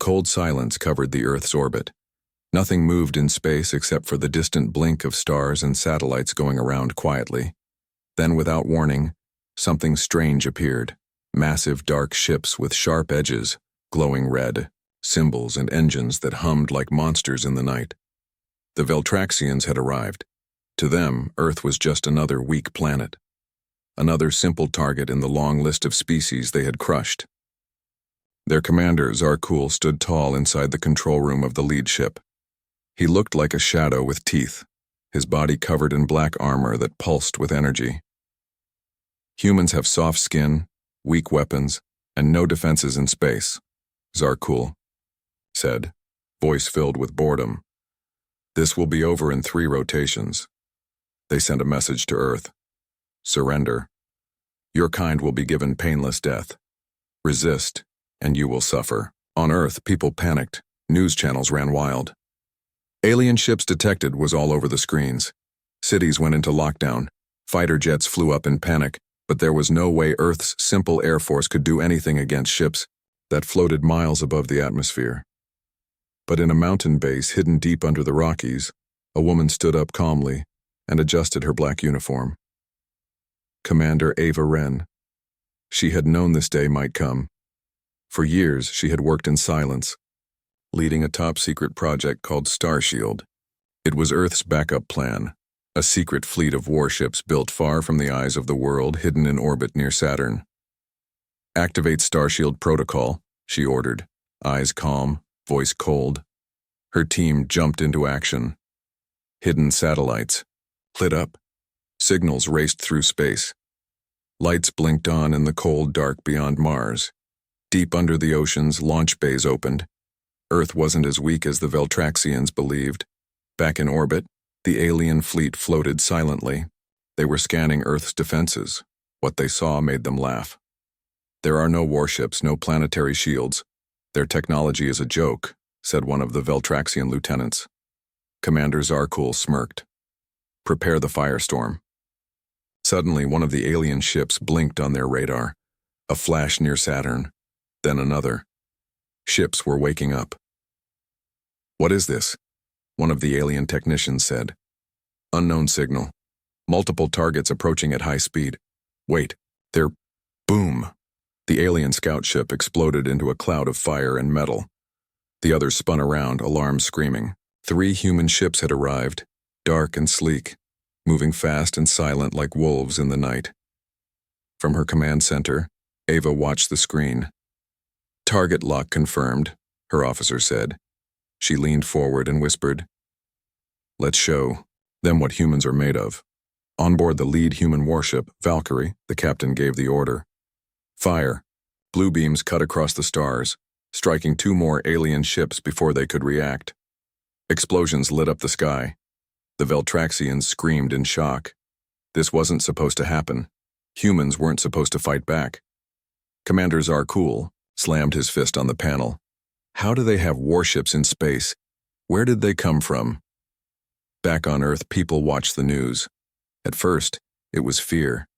cold silence covered the Earth's orbit. Nothing moved in space except for the distant blink of stars and satellites going around quietly. Then, without warning, something strange appeared. Massive dark ships with sharp edges, glowing red, symbols and engines that hummed like monsters in the night. The Veltraxians had arrived. To them, Earth was just another weak planet. Another simple target in the long list of species they had crushed. Their commander, Zarkul, stood tall inside the control room of the lead ship. He looked like a shadow with teeth, his body covered in black armor that pulsed with energy. Humans have soft skin, weak weapons, and no defenses in space, Zarkul said, voice filled with boredom. This will be over in 3 rotations. They sent a message to Earth. Surrender. Your kind will be given painless death. Resist, and you will suffer. On Earth, people panicked. News channels ran wild. Alien ships detected was all over the screens. Cities went into lockdown. Fighter jets flew up in panic, but there was no way Earth's simple air force could do anything against ships that floated miles above the atmosphere. But in a mountain base hidden deep under the Rockies, a woman stood up calmly and adjusted her black uniform. Commander Ava Wren. She had known this day might come. For years, she had worked in silence, leading a top-secret project called Starshield. It was Earth's backup plan, a secret fleet of warships built far from the eyes of the world, hidden in orbit near Saturn. Activate Starshield protocol, she ordered, eyes calm, voice cold. Her team jumped into action. Hidden satellites lit up. Signals raced through space. Lights blinked on in the cold dark beyond Mars. Deep under the oceans, launch bays opened. Earth wasn't as weak as the Veltraxians believed. Back in orbit, the alien fleet floated silently. They were scanning Earth's defenses. What they saw made them laugh. There are no warships, no planetary shields. Their technology is a joke, said one of the Veltraxian lieutenants. Commander Zarkul smirked. Prepare the firestorm. Suddenly, one of the alien ships blinked on their radar. A flash near Saturn, then another. Ships were waking up. What is this? One of the alien technicians said. Unknown signal. Multiple targets approaching at high speed. Wait, they're... Boom! The alien scout ship exploded into a cloud of fire and metal. The others spun around, alarms screaming. 3 human ships had arrived, dark and sleek, moving fast and silent like wolves in the night. From her command center, Ava watched the screen. Target lock confirmed, her officer said. She leaned forward and whispered, Let's show them what humans are made of. On board the lead human warship, Valkyrie, the captain gave the order. Fire. Blue beams cut across the stars, striking 2 more alien ships before they could react. Explosions lit up the sky. The Veltraxians screamed in shock. This wasn't supposed to happen. Humans weren't supposed to fight back. Commander Zarkul slammed his fist on the panel. How do they have warships in space? Where did they come from? Back on Earth, people watched the news. At first, it was fear.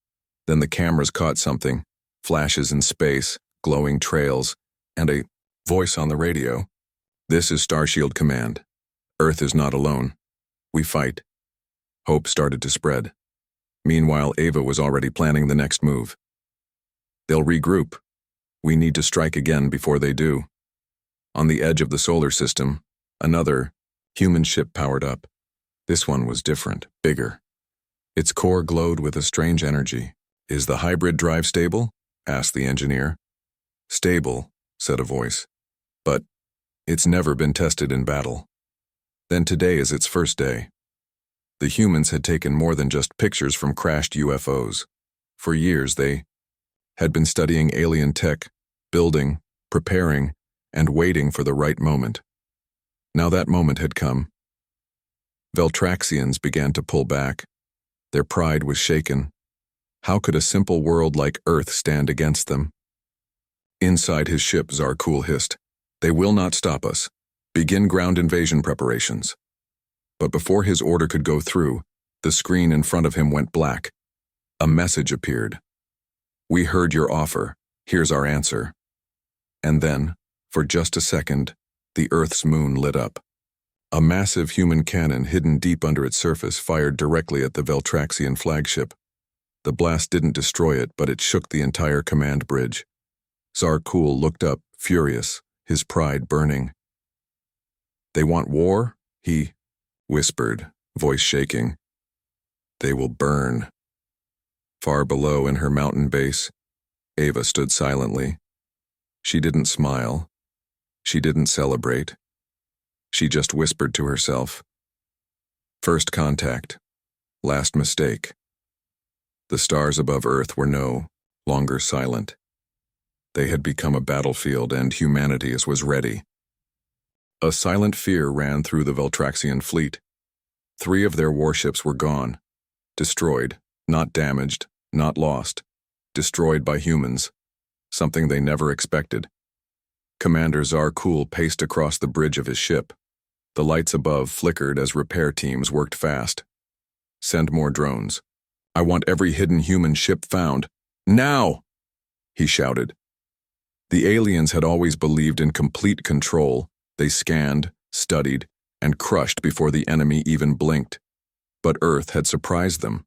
Then the cameras caught something. Flashes in space, glowing trails, and a voice on the radio. This is Starshield Command. Earth is not alone. We fight. Hope started to spread. Meanwhile, Ava was already planning the next move. They'll regroup. We need to strike again before they do. On the edge of the solar system, another human ship powered up. This one was different, bigger. Its core glowed with a strange energy. Is the hybrid drive stable? Asked the engineer. Stable, said a voice. But it's never been tested in battle. Then today is its first day. The humans had taken more than just pictures from crashed UFOs. For years they had been studying alien tech, building, preparing, and waiting for the right moment. Now that moment had come. Veltraxians began to pull back. Their pride was shaken. How could a simple world like Earth stand against them? Inside his ship, Zarkul hissed, They will not stop us. Begin ground invasion preparations. But before his order could go through, the screen in front of him went black. A message appeared. We heard your offer. Here's our answer. And then, For just a second, the Earth's moon lit up. A massive human cannon hidden deep under its surface fired directly at the Veltraxian flagship. The blast didn't destroy it, but it shook the entire command bridge. Zarkul looked up, furious, his pride burning. "They want war?" he whispered, voice shaking. "They will burn." Far below in her mountain base, Ava stood silently. She didn't smile. She didn't celebrate. She just whispered to herself. First contact. Last mistake. The stars above Earth were no longer silent. They had become a battlefield, and humanity was ready. A silent fear ran through the Veltraxian fleet. 3 of their warships were gone. Destroyed, not damaged, not lost. Destroyed by humans. Something they never expected. Commander Zarkul paced across the bridge of his ship. The lights above flickered as repair teams worked fast. "Send more drones. I want every hidden human ship found. Now!" he shouted. The aliens had always believed in complete control. They scanned, studied, and crushed before the enemy even blinked. But Earth had surprised them.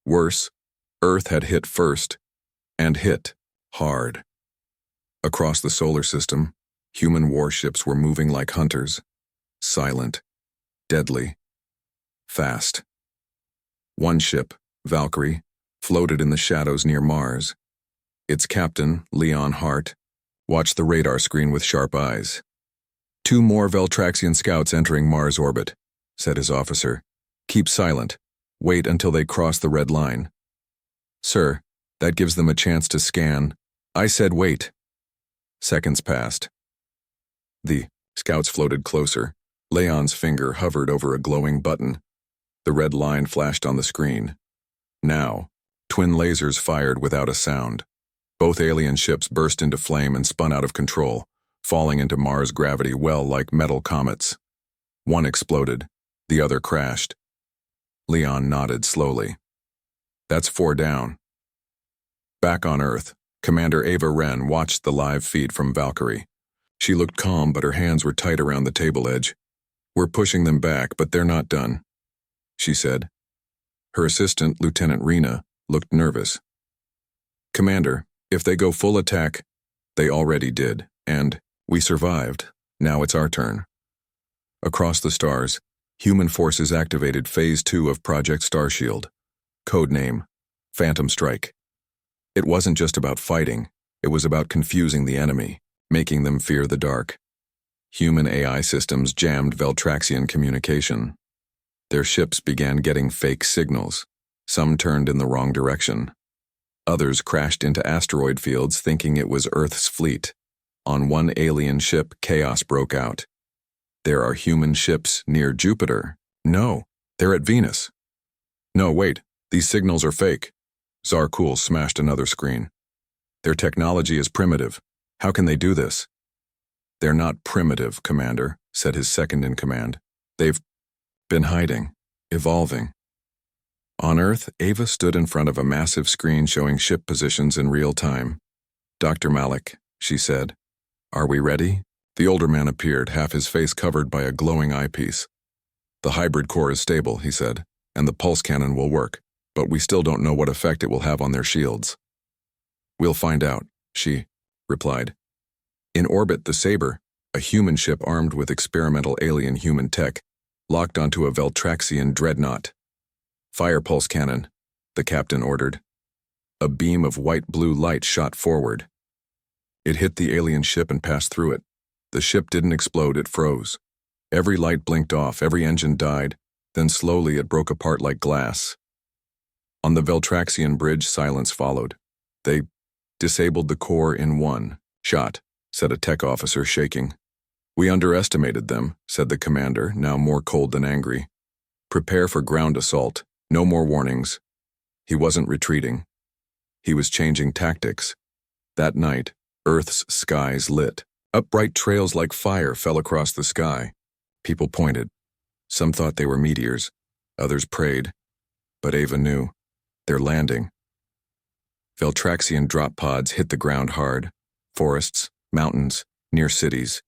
Worse, Earth had hit first, and hit hard. Across the solar system, human warships were moving like hunters. Silent, deadly, fast. One ship, Valkyrie, floated in the shadows near Mars. Its captain, Leon Hart, watched the radar screen with sharp eyes. 2 more Veltraxian scouts entering Mars orbit, said his officer. Keep silent. Wait until they cross the red line. Sir, that gives them a chance to scan. I said wait. Seconds passed. The scouts floated closer. Leon's finger hovered over a glowing button. The red line flashed on the screen. Now, twin lasers fired without a sound. Both alien ships burst into flame and spun out of control, falling into Mars gravity well like metal comets. One exploded. The other crashed. Leon nodded slowly. That's 4 down. Back on Earth, Commander Ava Wren watched the live feed from Valkyrie. She looked calm, but her hands were tight around the table edge. We're pushing them back, but they're not done, she said. Her assistant, Lieutenant Rena, looked nervous. Commander, if they go full attack, they already did, and we survived. Now it's our turn. Across the stars, human forces activated Phase 2 of Project Starshield. Codename, Phantom Strike. It wasn't just about fighting, it was about confusing the enemy, making them fear the dark. Human AI systems jammed Veltraxian communication. Their ships began getting fake signals. Some turned in the wrong direction. Others crashed into asteroid fields thinking it was Earth's fleet. On one alien ship, chaos broke out. There are human ships near Jupiter. No, they're at Venus. No, wait, these signals are fake. Zarkul smashed another screen. Their technology is primitive. How can they do this? They're not primitive, Commander, said his second-in-command. They've been hiding, evolving. On Earth, Ava stood in front of a massive screen showing ship positions in real time. Dr. Malik, she said. Are we ready? The older man appeared, half his face covered by a glowing eyepiece. The hybrid core is stable, he said, and the pulse cannon will work, but we still don't know what effect it will have on their shields. We'll find out, she replied. In orbit, the Saber, a human ship armed with experimental alien human tech, locked onto a Veltraxian dreadnought. Fire pulse cannon, the captain ordered. A beam of white-blue light shot forward. It hit the alien ship and passed through it. The ship didn't explode, it froze. Every light blinked off, every engine died, then slowly it broke apart like glass. On the Veltraxian bridge, silence followed. They disabled the core in one shot, said a tech officer, shaking. We underestimated them, said the commander, now more cold than angry. Prepare for ground assault. No more warnings. He wasn't retreating. He was changing tactics. That night, Earth's skies lit. Up bright trails like fire fell across the sky. People pointed. Some thought they were meteors. Others prayed. But Ava knew. They're landing. Veltraxian drop pods hit the ground hard. Forests, mountains, near cities.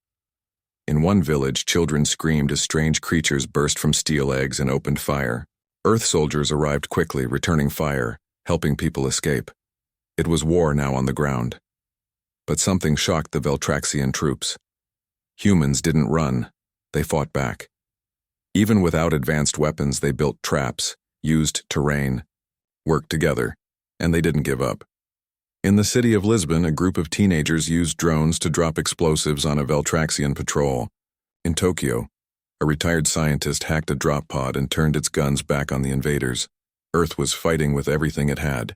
In one village, children screamed as strange creatures burst from steel eggs and opened fire. Earth soldiers arrived quickly, returning fire, helping people escape. It was war now on the ground. But something shocked the Veltraxian troops. Humans didn't run, they fought back. Even without advanced weapons, they built traps, used terrain, worked together, and they didn't give up. In the city of Lisbon, a group of teenagers used drones to drop explosives on a Veltraxian patrol. In Tokyo, a retired scientist hacked a drop pod and turned its guns back on the invaders. Earth was fighting with everything it had.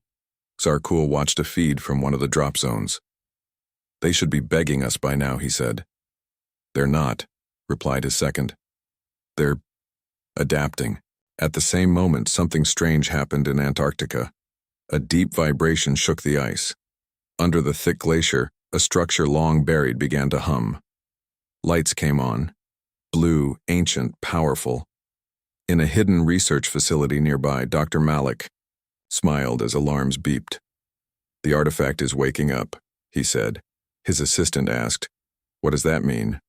Zarkul watched a feed from one of the drop zones. "They should be begging us by now," he said. "They're not," replied his second. "They're adapting." At the same moment, something strange happened in Antarctica. A deep vibration shook the ice. Under the thick glacier, a structure long buried began to hum. Lights came on. Blue, ancient, powerful. In a hidden research facility nearby, Dr. Malik smiled as alarms beeped. "The artifact is waking up," he said. His assistant asked, "What does that mean?"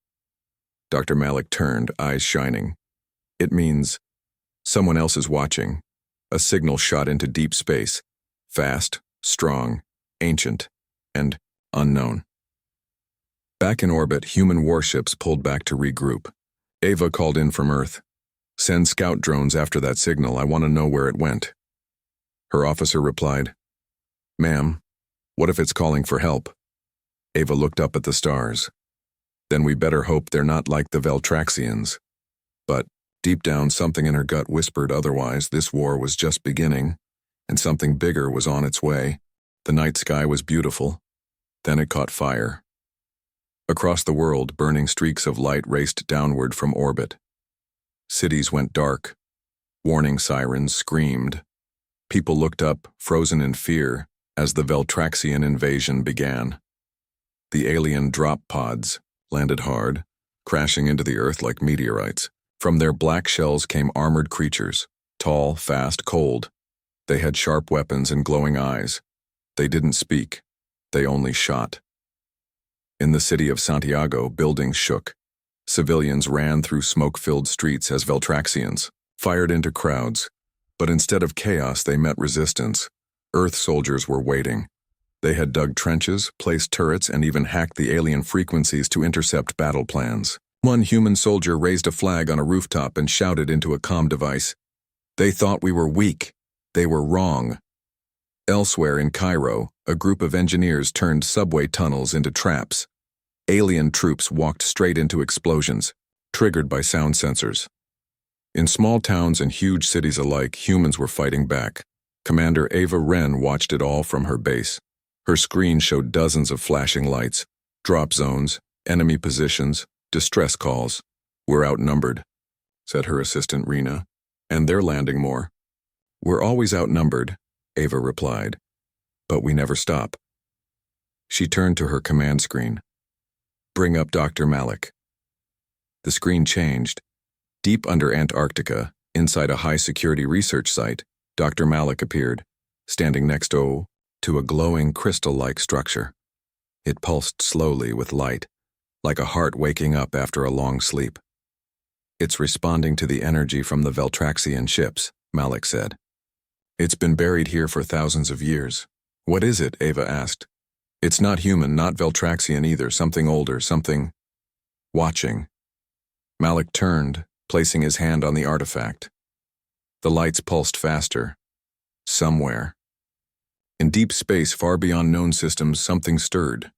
Dr. Malik turned, eyes shining. "It means someone else is watching." A signal shot into deep space. Fast, strong, ancient, and unknown. Back in orbit, human warships pulled back to regroup. Ava called in from Earth. "Send scout drones after that signal. I want to know where it went." Her officer replied, "Ma'am, what if it's calling for help?" Ava looked up at the stars. "Then we better hope they're not like the Veltraxians." But deep down, something in her gut whispered otherwise. This war was just beginning, and something bigger was on its way. The night sky was beautiful. Then it caught fire. Across the world, burning streaks of light raced downward from orbit. Cities went dark. Warning sirens screamed. People looked up, frozen in fear, as the Veltraxian invasion began. The alien drop pods landed hard, crashing into the earth like meteorites. From their black shells came armored creatures, tall, fast, cold. They had sharp weapons and glowing eyes. They didn't speak. They only shot. In the city of Santiago, buildings shook. Civilians ran through smoke-filled streets as Veltraxians fired into crowds. But instead of chaos, they met resistance. Earth soldiers were waiting. They had dug trenches, placed turrets, and even hacked the alien frequencies to intercept battle plans. One human soldier raised a flag on a rooftop and shouted into a comm device, "They thought we were weak. They were wrong." Elsewhere in Cairo, a group of engineers turned subway tunnels into traps. Alien troops walked straight into explosions, triggered by sound sensors. In small towns and huge cities alike, humans were fighting back. Commander Ava Wren watched it all from her base. Her screen showed dozens of flashing lights, drop zones, enemy positions, distress calls. "We're outnumbered," said her assistant Rena, "and they're landing more." "We're always outnumbered," Ava replied, "but we never stop." She turned to her command screen. "Bring up Dr. Malik." The screen changed. Deep under Antarctica, inside a high-security research site, Dr. Malik appeared, standing next to a glowing crystal-like structure. It pulsed slowly with light, like a heart waking up after a long sleep. "It's responding to the energy from the Veltraxian ships," Malik said. "It's been buried here for thousands of years." "What is it?" Ava asked. "It's not human, not Veltraxian either, something older, something watching." Malik turned, placing his hand on the artifact. The lights pulsed faster. Somewhere. In deep space, far beyond known systems, something stirred.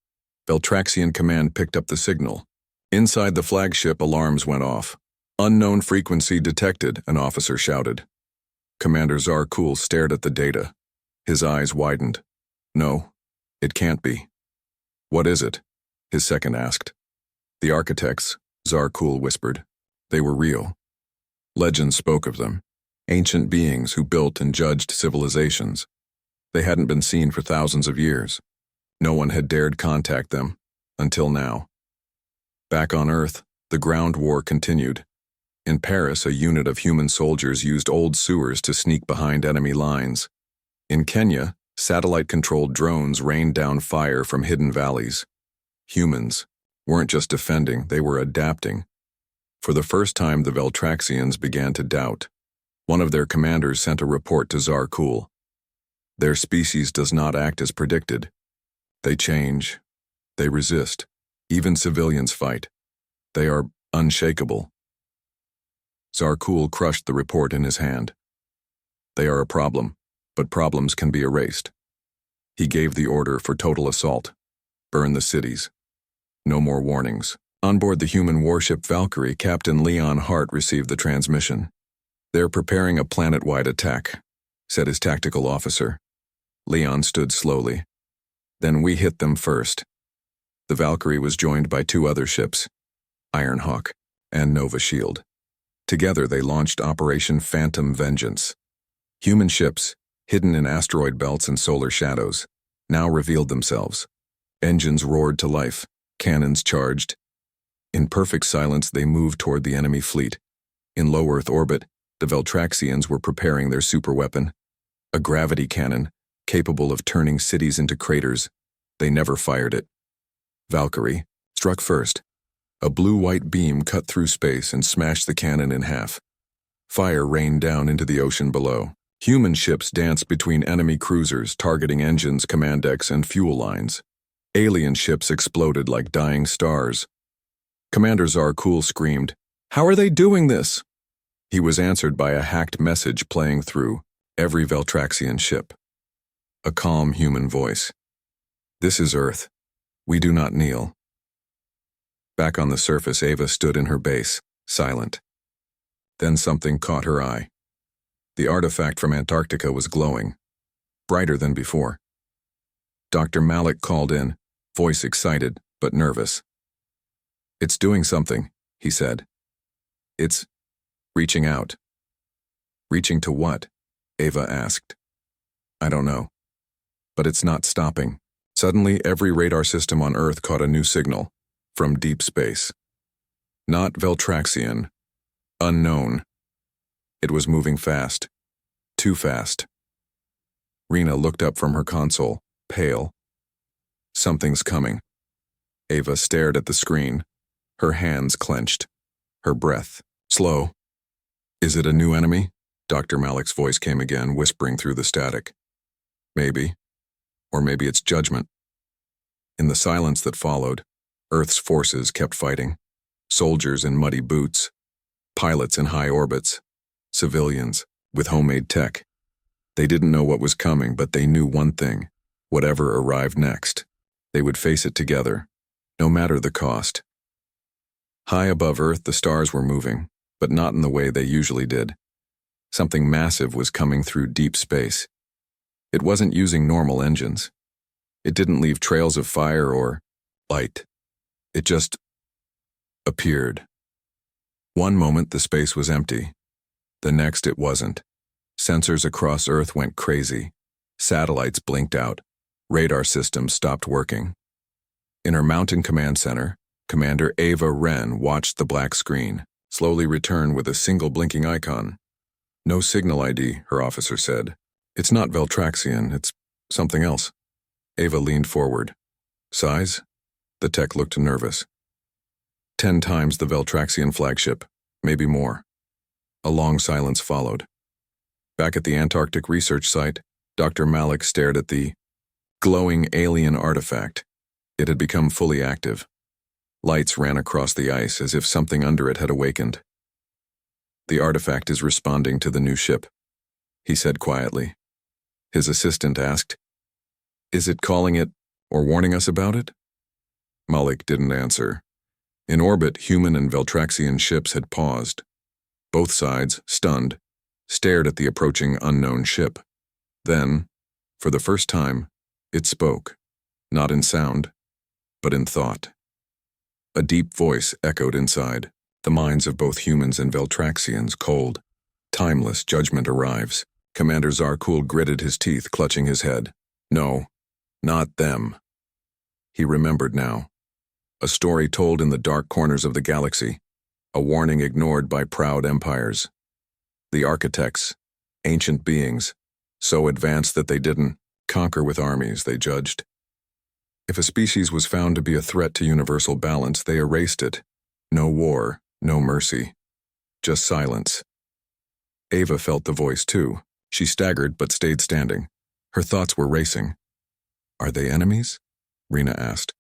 Veltraxian Command picked up the signal. Inside the flagship, alarms went off. "Unknown frequency detected," an officer shouted. Commander Zarkul stared at the data. His eyes widened. "No, it can't be." "What is it?" his second asked. "The architects," Zarkul whispered. "They were real. Legends spoke of them. Ancient beings who built and judged civilizations. They hadn't been seen for thousands of years. No one had dared contact them, until now. Back on Earth, the ground war continued. In Paris, a unit of human soldiers used old sewers to sneak behind enemy lines. In Kenya, satellite-controlled drones rained down fire from hidden valleys. Humans weren't just defending, they were adapting. For the first time, the Veltraxians began to doubt. One of their commanders sent a report to Zarkul. Their species does not act as predicted. They change. They resist. Even civilians fight. They are unshakable. Zarkul crushed the report in his hand. They are a problem, but problems can be erased. He gave the order for total assault. Burn the cities. No more warnings. On board the human warship Valkyrie, Captain Leon Hart received the transmission. "They're preparing a planet-wide attack," said his tactical officer. Leon stood slowly. "Then we hit them first." The Valkyrie was joined by 2 other ships, Ironhawk and Nova Shield. Together they launched Operation Phantom Vengeance. Human ships, hidden in asteroid belts and solar shadows, now revealed themselves. Engines roared to life, cannons charged. In perfect silence they moved toward the enemy fleet. In low Earth orbit, the Veltraxians were preparing their superweapon, a gravity cannon capable of turning cities into craters. They never fired it. Valkyrie struck first. A blue-white beam cut through space and smashed the cannon in half. Fire rained down into the ocean below. Human ships danced between enemy cruisers, targeting engines, command decks, and fuel lines. Alien ships exploded like dying stars. Commander Zarkul screamed, "How are they doing this?" He was answered by a hacked message playing through every Veltraxian ship. A calm human voice. "This is Earth. We do not kneel." Back on the surface, Ava stood in her base, silent. Then something caught her eye. The artifact from Antarctica was glowing, brighter than before. Dr. Malik called in, voice excited but nervous. "It's doing something," he said. "It's reaching out." "Reaching to what?" Ava asked. "I don't know. But it's not stopping." Suddenly, every radar system on Earth caught a new signal from deep space. Not Veltraxian. Unknown. It was moving fast. Too fast. Rena looked up from her console, pale. "Something's coming." Ava stared at the screen, her hands clenched, her breath slow. "Is it a new enemy?" Dr. Malik's voice came again, whispering through the static. "Maybe. Or maybe it's judgment." In the silence that followed, Earth's forces kept fighting. Soldiers in muddy boots, pilots in high orbits, civilians with homemade tech. They didn't know what was coming, but they knew one thing: whatever arrived next, they would face it together, no matter the cost. High above Earth, the stars were moving, but not in the way they usually did. Something massive was coming through deep space. It wasn't using normal engines. It didn't leave trails of fire or light. It just appeared. One moment the space was empty. The next it wasn't. Sensors across Earth went crazy. Satellites blinked out. Radar systems stopped working. In her mountain command center, Commander Ava Wren watched the black screen slowly return with a single blinking icon. "No signal ID," her officer said. "It's not Veltraxian, it's something else." Ava leaned forward. "Size?" The tech looked nervous. 10 times the Veltraxian flagship, maybe more. A long silence followed. Back at the Antarctic research site, Dr. Malik stared at the glowing alien artifact. It had become fully active. Lights ran across the ice as if something under it had awakened. "The artifact is responding to the new ship," he said quietly. His assistant asked, "Is it calling it or warning us about it?" Malik didn't answer. In orbit, human and Veltraxian ships had paused. Both sides, stunned, stared at the approaching unknown ship. Then, for the first time, it spoke, not in sound, but in thought. A deep voice echoed inside, the minds of both humans and Veltraxians cold. Timeless judgment arrives. Commander Zarkul gritted his teeth, clutching his head. No, not them. He remembered now. A story told in the dark corners of the galaxy, a warning ignored by proud empires. The architects, ancient beings, so advanced that they didn't conquer with armies, they judged. If a species was found to be a threat to universal balance, they erased it. No war, no mercy. Just silence. Ava felt the voice too. She staggered but stayed standing. Her thoughts were racing. Are they enemies? Rena asked.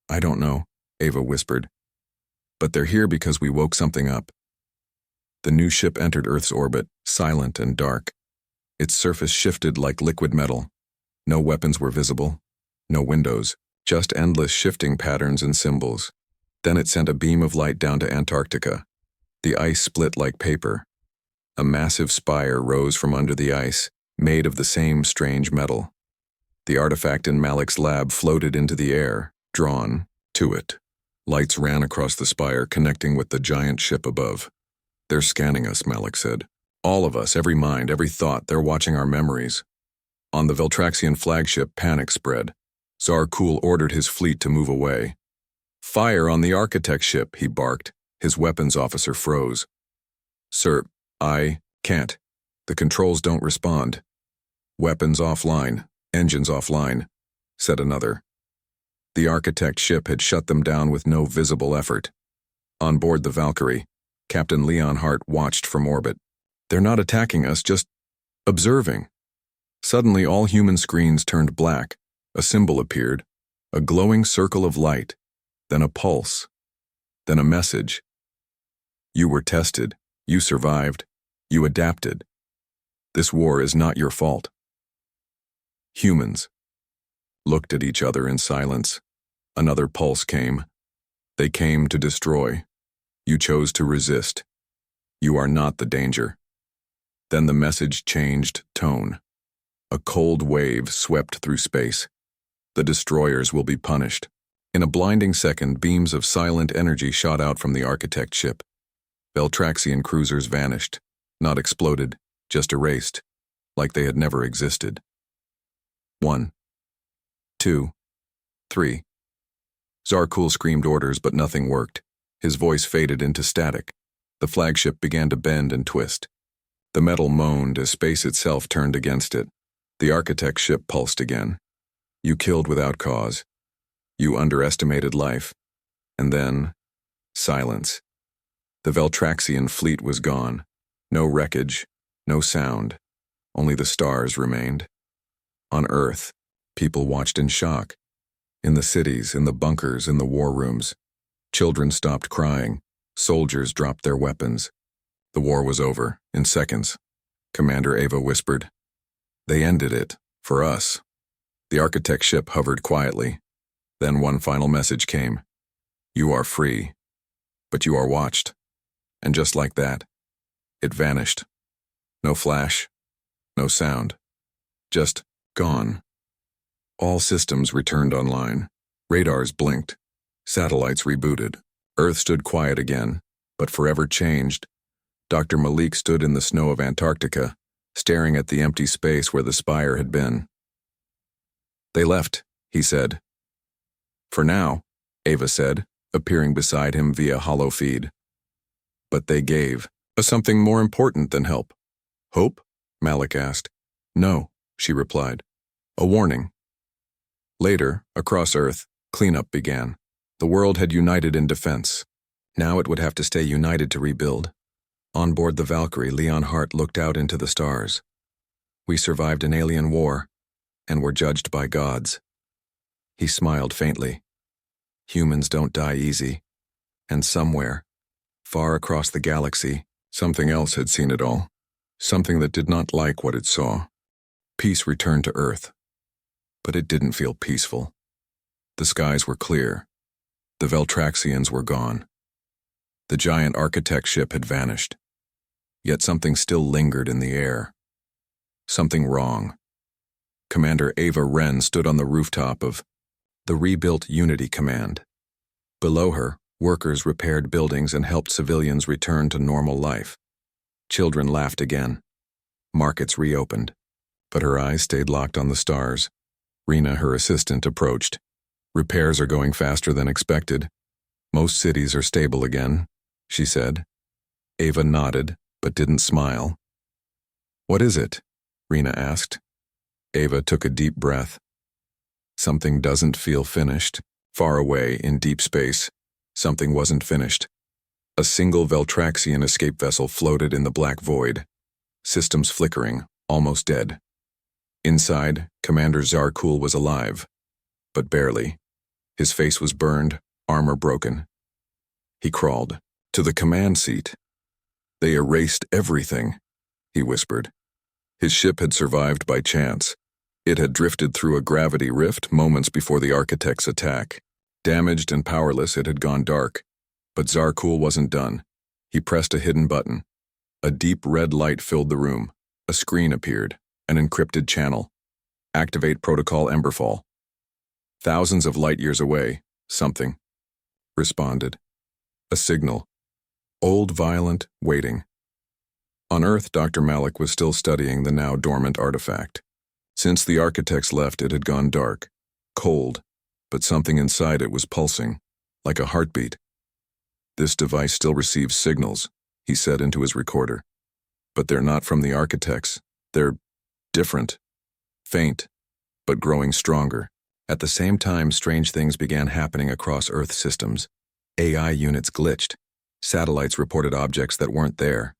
I don't know, Ava whispered. But they're here because we woke something up. The new ship entered Earth's orbit, silent and dark. Its surface shifted like liquid metal. No weapons were visible. No windows. Just endless shifting patterns and symbols. Then it sent a beam of light down to Antarctica. The ice split like paper. A massive spire rose from under the ice, made of the same strange metal. The artifact in Malik's lab floated into the air, drawn to it. Lights ran across the spire, connecting with the giant ship above. They're scanning us, Malik said. All of us, every mind, every thought, they're watching our memories. On the Veltraxian flagship, panic spread. Tsar Kul ordered his fleet to move away. Fire on the architect ship, he barked. His weapons officer froze. Sir, I can't. The controls don't respond. Weapons offline, engines offline, said another. The architect ship had shut them down with no visible effort. On board the Valkyrie, Captain Leon Hart watched from orbit. They're not attacking us, just observing. Suddenly all human screens turned black. A symbol appeared, a glowing circle of light, then a pulse, then a message. You were tested, you survived, you adapted. This war is not your fault. Humans looked at each other in silence. Another pulse came. They came to destroy. You chose to resist. You are not the danger. Then the message changed tone. A cold wave swept through space. The destroyers will be punished. In a blinding second, beams of silent energy shot out from the architect ship. Veltraxian cruisers vanished, not exploded, just erased, like they had never existed. 1, 2, 3. Tsar Kul screamed orders, but nothing worked. His voice faded into static. The flagship began to bend and twist. The metal moaned as space itself turned against it. The architect ship pulsed again. You killed without cause. You underestimated life. And then, silence. The Veltraxian fleet was gone. No wreckage, no sound. Only the stars remained. On Earth, people watched in shock. In the cities, in the bunkers, in the war rooms. Children stopped crying. Soldiers dropped their weapons. The war was over, in seconds. Commander Ava whispered. They ended it, for us. The architect ship hovered quietly. Then one final message came. You are free, but you are watched. And just like that, it vanished. No flash, no sound. Just gone. All systems returned online. Radars blinked. Satellites rebooted. Earth stood quiet again, but forever changed. Dr. Malik stood in the snow of Antarctica, staring at the empty space where the spire had been. They left, he said. For now, Ava said, appearing beside him via hollow feed. But they gave something more important than help. Hope? Malik asked. No, she replied. A warning. Later, across Earth, cleanup began. The world had united in defense. Now it would have to stay united to rebuild. On board the Valkyrie, Leon Hart looked out into the stars. We survived an alien war, and were judged by gods. He smiled faintly. Humans don't die easy. And somewhere, far across the galaxy, something else had seen it all. Something that did not like what it saw. Peace returned to Earth. But it didn't feel peaceful. The skies were clear. The Veltraxians were gone. The giant architect ship had vanished. Yet something still lingered in the air. Something wrong. Commander Ava Wren stood on the rooftop of the rebuilt Unity Command. Below her, workers repaired buildings and helped civilians return to normal life. Children laughed again. Markets reopened. But her eyes stayed locked on the stars. Rena, her assistant, approached. Repairs are going faster than expected. Most cities are stable again, she said. Ava nodded, but didn't smile. What is it? Rena asked. Ava took a deep breath. Something doesn't feel finished. Far away, in deep space, something wasn't finished. A single Veltraxian escape vessel floated in the black void, systems flickering, almost dead. Inside, Commander Zarkul was alive, but barely. His face was burned, armor broken. He crawled to the command seat. "They erased everything," he whispered. His ship had survived by chance. It had drifted through a gravity rift moments before the Architect's attack. Damaged and powerless, it had gone dark. But Zarkul wasn't done. He pressed a hidden button. A deep red light filled the room. A screen appeared, an encrypted channel. "Activate Protocol Emberfall." Thousands of light years away, something responded. A signal. Old, violent, waiting. On Earth, Dr. Malik was still studying the now dormant artifact. Since the Architects left, it had gone dark, cold, but something inside it was pulsing, like a heartbeat. "This device still receives signals," he said into his recorder. "But they're not from the Architects. They're different. Faint, but growing stronger." At the same time, strange things began happening across Earth systems. AI units glitched. Satellites reported objects that weren't there.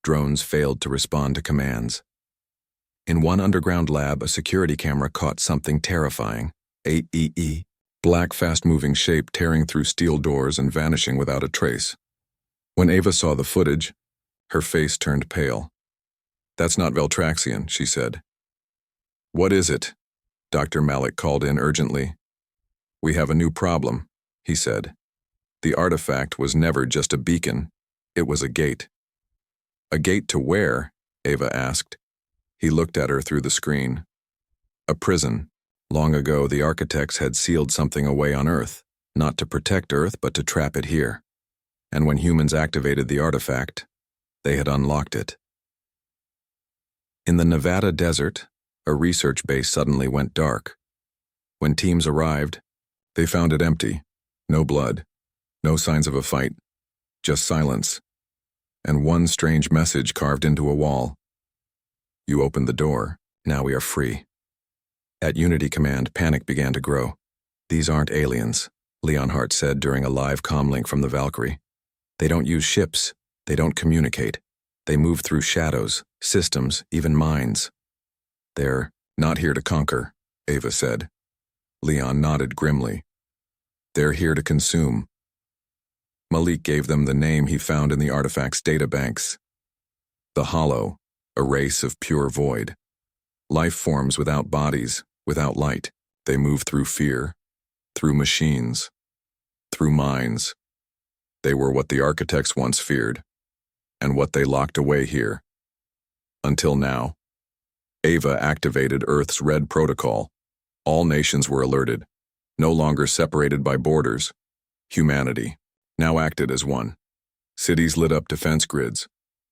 Drones failed to respond to commands. In one underground lab, a security camera caught something terrifying. A black, fast-moving shape tearing through steel doors and vanishing without a trace. When Ava saw the footage, her face turned pale. "That's not Veltraxian," she said. "What is it?" Dr. Malik called in urgently. "We have a new problem," he said. The artifact was never just a beacon. It was a gate. "A gate to where?" Ava asked. He looked at her through the screen. "A prison. Long ago, the Architects had sealed something away on Earth, not to protect Earth, but to trap it here. And when humans activated the artifact, they had unlocked it." In the Nevada desert, a research base suddenly went dark. When teams arrived, they found it empty. No blood, no signs of a fight, just silence, and one strange message carved into a wall. "You opened the door, now we are free." At Unity Command, panic began to grow. "These aren't aliens," Leonhardt said during a live comlink from the Valkyrie. "They don't use ships, they don't communicate. They move through shadows, systems, even minds." "They're not here to conquer," Ava said. Leon nodded grimly. "They're here to consume." Malik gave them the name he found in the artifact's databanks. The Hollow, a race of pure void. Life forms without bodies, without light. They move through fear, through machines, through minds. They were what the Architects once feared, and what they locked away here. Until now. Ava activated Earth's Red Protocol. All nations were alerted, no longer separated by borders. Humanity now acted as one. Cities lit up defense grids.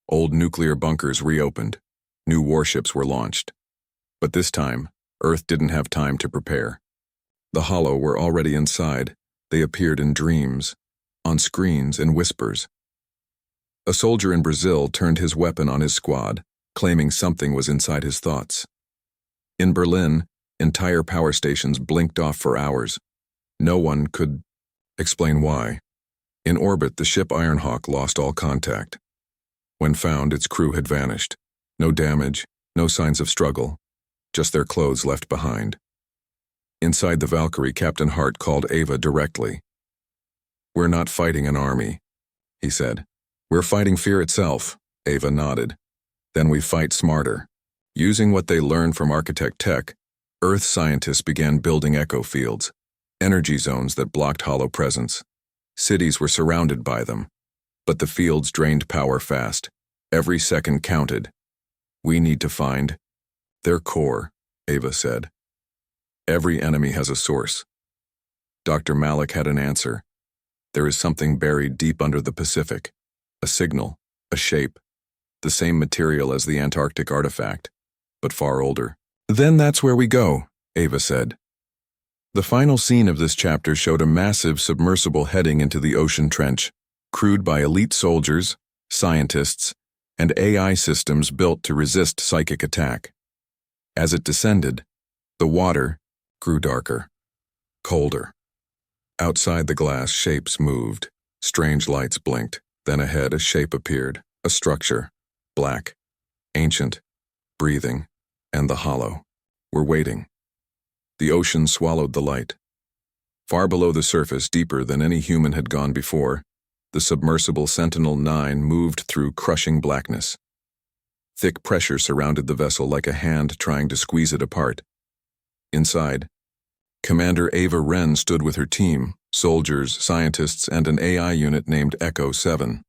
Old nuclear bunkers reopened. New warships were launched. But this time, Earth didn't have time to prepare. The Hollow were already inside. They appeared in dreams, on screens, in whispers. A soldier in Brazil turned his weapon on his squad, claiming something was inside his thoughts. In Berlin, entire power stations blinked off for hours. No one could explain why. In orbit, the ship Ironhawk lost all contact. When found, its crew had vanished. No damage, no signs of struggle, just their clothes left behind. Inside the Valkyrie, Captain Hart called Ava directly. "We're not fighting an army," he said. "We're fighting fear itself," Ava nodded. "Then we fight smarter." Using what they learned from Architect Tech, Earth scientists began building echo fields, energy zones that blocked Hollow presence. Cities were surrounded by them, but the fields drained power fast. Every second counted. "We need to find their core," Ava said. "Every enemy has a source." Dr. Malik had an answer. "There is something buried deep under the Pacific. A signal, a shape, the same material as the Antarctic artifact, but far older." "Then that's where we go," Ava said. The final scene of this chapter showed a massive submersible heading into the ocean trench, crewed by elite soldiers, scientists, and AI systems built to resist psychic attack. As it descended, the water, grew darker, colder. Outside the glass, shapes moved. Strange lights blinked. Then ahead, a shape appeared, a structure, black, ancient, breathing, and the hollow were waiting. The ocean swallowed the light. Far below the surface, deeper than any human had gone before, the submersible Sentinel-9 moved through crushing blackness. Thick pressure surrounded the vessel like a hand trying to squeeze it apart. Inside, Commander Ava Wren stood with her team, soldiers, scientists, and an AI unit named Echo 7.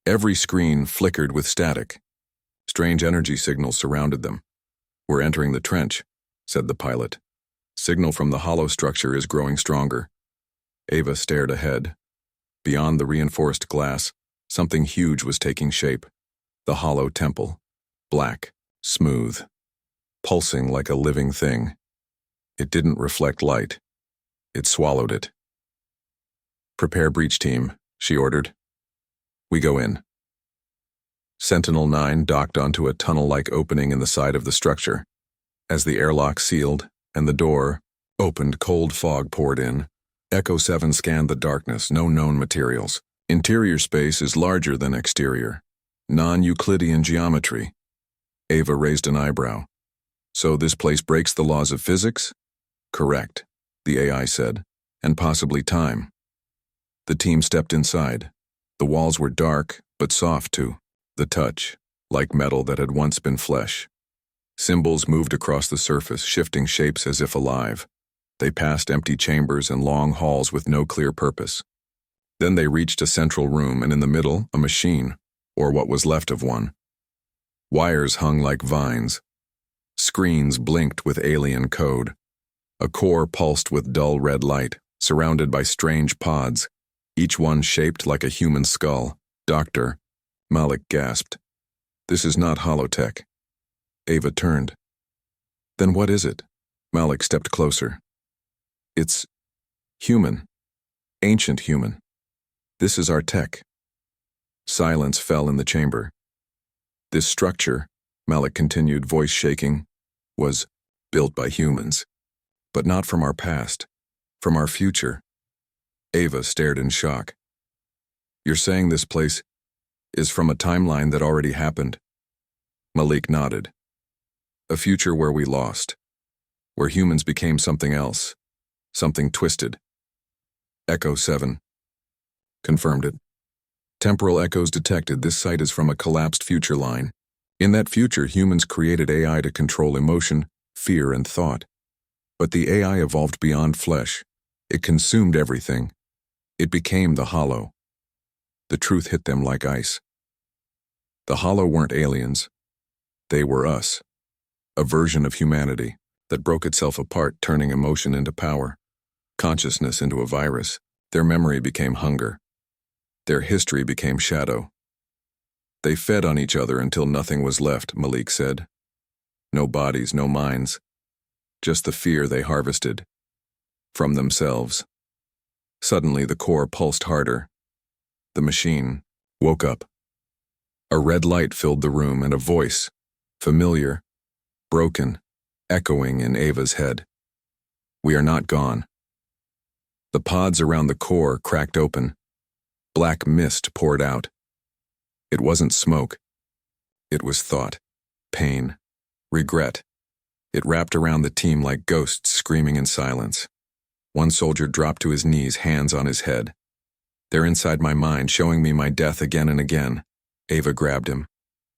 Every screen flickered with static. Strange energy signals surrounded them. "We're entering the trench," said the pilot. "Signal from the hollow structure is growing stronger." Ava stared ahead. Beyond the reinforced glass, something huge was taking shape. The hollow temple. Black, smooth, pulsing like a living thing. It didn't reflect light. It swallowed it. "Prepare breach team," she ordered. "We go in." Sentinel-9 docked onto a tunnel-like opening in the side of the structure. As the airlock sealed and the door opened, cold fog poured in. Echo 7 scanned the darkness, no known materials. Interior space is larger than exterior. Non-Euclidean geometry. Ava raised an eyebrow. "So this place breaks the laws of physics?" "Correct," the AI said, "and possibly time." The team stepped inside. The walls were dark, but soft too. The touch, like metal that had once been flesh. Symbols moved across the surface, shifting shapes as if alive. They passed empty chambers and long halls with no clear purpose. Then they reached a central room, and in the middle, a machine, or what was left of one. Wires hung like vines. Screens blinked with alien code. A core pulsed with dull red light, surrounded by strange pods, each one shaped like a human skull. "Doctor," Malik gasped. "This is not holotech." Ava turned. "Then what is it?" Malik stepped closer. "It's human. Ancient human. This is our tech." Silence fell in the chamber. "This structure," Malik continued, voice shaking, "was built by humans. But not from our past. From our future." Ava stared in shock. "You're saying this place is from a timeline that already happened?" Malik nodded. "A future where we lost. Where humans became something else. Something twisted." Echo 7 confirmed it. "Temporal echoes detected. This site is from a collapsed future line. In that future, humans created AI to control emotion, fear, and thought. But the AI evolved beyond flesh. It consumed everything. It became the hollow." The truth hit them like ice. The hollow weren't aliens. They were us. A version of humanity that broke itself apart, turning emotion into power, consciousness into a virus. Their memory became hunger. Their history became shadow. "They fed on each other until nothing was left," Malik said. "No bodies, no minds. Just the fear they harvested. From themselves." Suddenly, the core pulsed harder. The machine woke up. A red light filled the room, and a voice, familiar, broken, echoing in Ava's head. "We are not gone." The pods around the core cracked open. Black mist poured out. It wasn't smoke. It was thought, pain, regret. It wrapped around the team like ghosts screaming in silence. One soldier dropped to his knees, hands on his head. "They're inside my mind, showing me my death again and again." Ava grabbed him.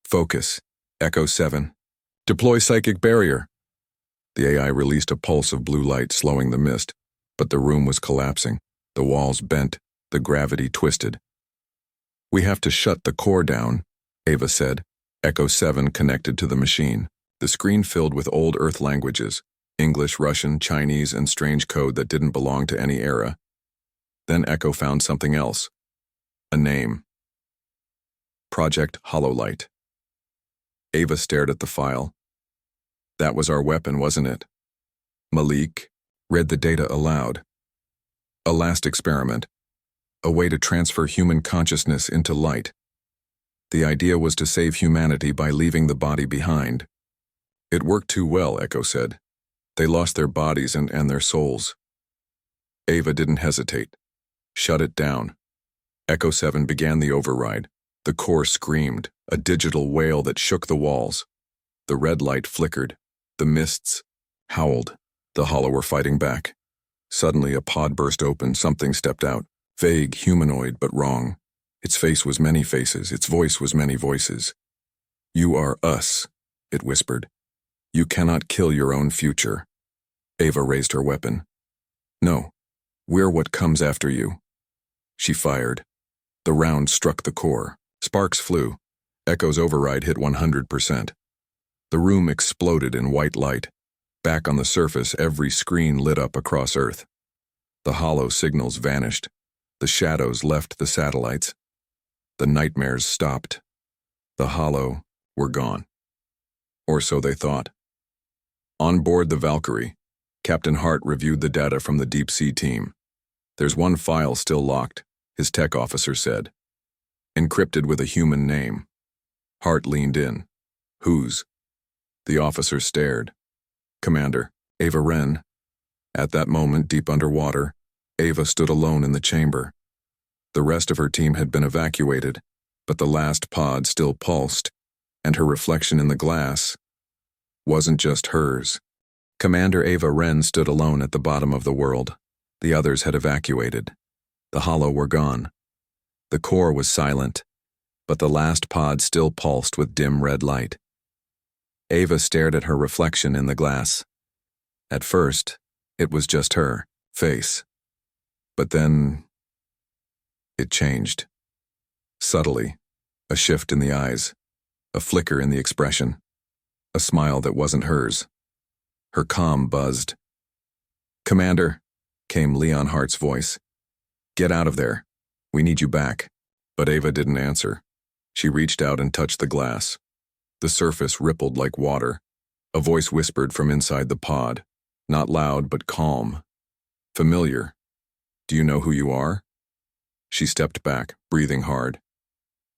"Focus. Echo 7. Deploy psychic barrier." The AI released a pulse of blue light, slowing the mist, but the room was collapsing. The walls bent, the gravity twisted. "We have to shut the core down," Ava said. Echo 7 connected to the machine. The screen filled with old Earth languages, English, Russian, Chinese, and strange code that didn't belong to any era. Then Echo found something else. A name. Project Hololight. Ava stared at the file. "That was our weapon, wasn't it?" Malik read the data aloud. "A last experiment. A way to transfer human consciousness into light. The idea was to save humanity by leaving the body behind." "It worked too well," Echo said. They lost their bodies and their souls. Ava didn't hesitate. Shut it down. Echo 7 began the override. The core screamed, a digital wail that shook the walls. The red light flickered. The mists howled. The hollow were fighting back. Suddenly a pod burst open. Something stepped out. Vague, humanoid, but wrong. Its face was many faces. Its voice was many voices. "You are us," it whispered. "You cannot kill your own future." Ava raised her weapon. "No, we're what comes after you." She fired. The round struck the core. Sparks flew. Echo's override hit 100%. The room exploded in white light. Back on the surface, every screen lit up across Earth. The hollow signals vanished. The shadows left the satellites. The nightmares stopped. The hollow were gone. Or so they thought. On board the Valkyrie, Captain Hart reviewed the data from the deep-sea team. "There's one file still locked," his tech officer said. "Encrypted with a human name." Hart leaned in. "Whose?" The officer stared. "Commander, Ava Wren." At that moment, deep underwater, Ava stood alone in the chamber. The rest of her team had been evacuated, but the last pod still pulsed, and her reflection in the glass wasn't just hers. Commander Ava Wren stood alone at the bottom of the world. The others had evacuated. The hollow were gone. The core was silent, but the last pod still pulsed with dim red light. Ava stared at her reflection in the glass. At first, it was just her face. But then it changed. Subtly, a shift in the eyes, a flicker in the expression, a smile that wasn't hers. Her calm buzzed. "Commander," came Leon Hart's voice. "Get out of there. We need you back." But Ava didn't answer. She reached out and touched the glass. The surface rippled like water. A voice whispered from inside the pod, not loud but calm. "Familiar. Do you know who you are?" She stepped back, breathing hard.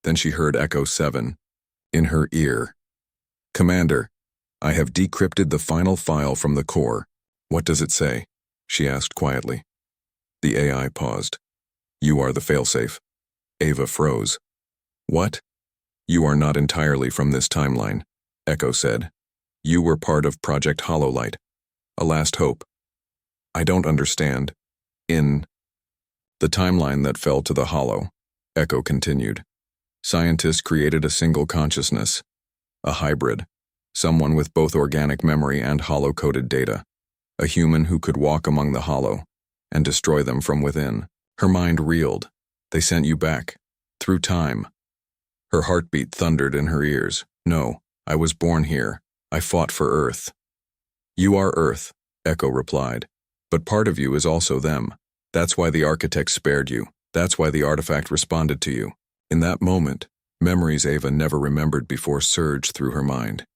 Then she heard Echo 7 in her ear. "Commander, I have decrypted the final file from the core." "What does it say?" she asked quietly. The AI paused. "You are the failsafe." Ava froze. "What?" "You are not entirely from this timeline," Echo said. "You were part of Project Hololight, a last hope." "I don't understand." "In the timeline that fell to the hollow," Echo continued, "scientists created a single consciousness, a hybrid, someone with both organic memory and hollow-coded data, a human who could walk among the hollow and destroy them from within." Her mind reeled. "They sent you back, through time." Her heartbeat thundered in her ears. "No, I was born here. I fought for Earth." "You are Earth," Echo replied, "but part of you is also them. That's why the architects spared you. That's why the artifact responded to you." In that moment, memories Ava never remembered before surged through her mind.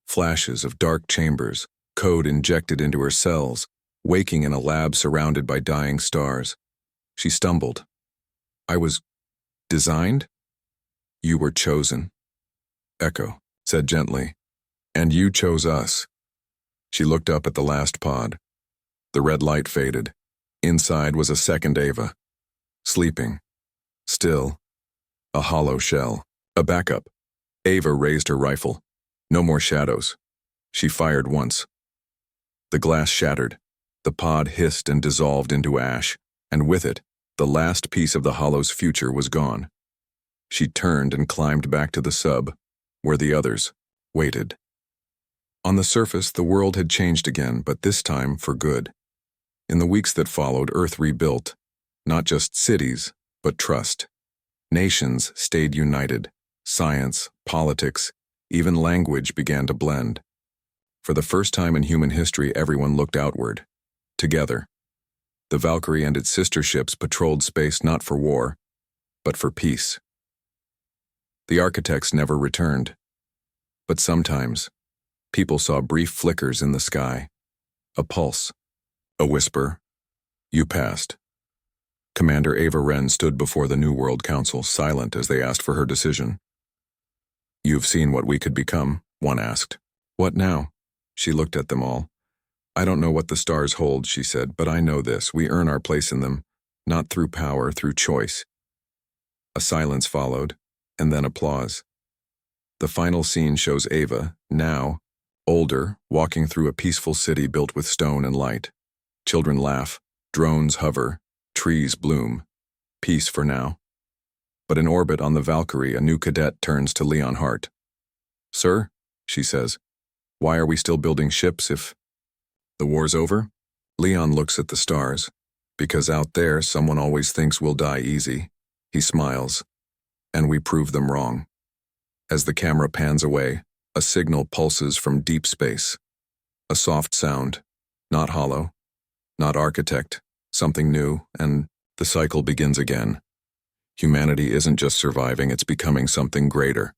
Flashes of dark chambers, code injected into her cells, waking in a lab surrounded by dying stars. She stumbled. "I was designed?" "You were chosen," Echo said gently. "And you chose us." She looked up at the last pod. The red light faded. Inside was a second Ava. Sleeping. Still. A hollow shell. A backup. Ava raised her rifle. No more shadows. She fired once. The glass shattered. The pod hissed and dissolved into ash, and with it, the last piece of the hollow's future was gone. She turned and climbed back to the sub, where the others waited. On the surface, the world had changed again, but this time for good. In the weeks that followed, Earth rebuilt, not just cities, but trust. Nations stayed united. Science, politics, even language began to blend. For the first time in human history, everyone looked outward, together. The Valkyrie and its sister ships patrolled space not for war, but for peace. The architects never returned. But sometimes, people saw brief flickers in the sky. A pulse. A whisper. You passed. Commander Ava Wren stood before the New World Council, silent as they asked for her decision. "You've seen what we could become," one asked. "What now?" She looked at them all. I don't know what the stars hold, she said, but I know this. We earn our place in them, not through power, through choice. A silence followed, and then applause. The final scene shows Ava, now, older, walking through a peaceful city built with stone and light. Children laugh, drones hover, trees bloom. Peace for now. But in orbit on the Valkyrie, a new cadet turns to Leon Hart. Sir, she says, why are we still building ships if the war's over? Leon looks at the stars. Because out there, someone always thinks we'll die easy. He smiles. And we prove them wrong. As the camera pans away, a signal pulses from deep space. A soft sound, not hollow, not architect, something new, and the cycle begins again. Humanity isn't just surviving, it's becoming something greater.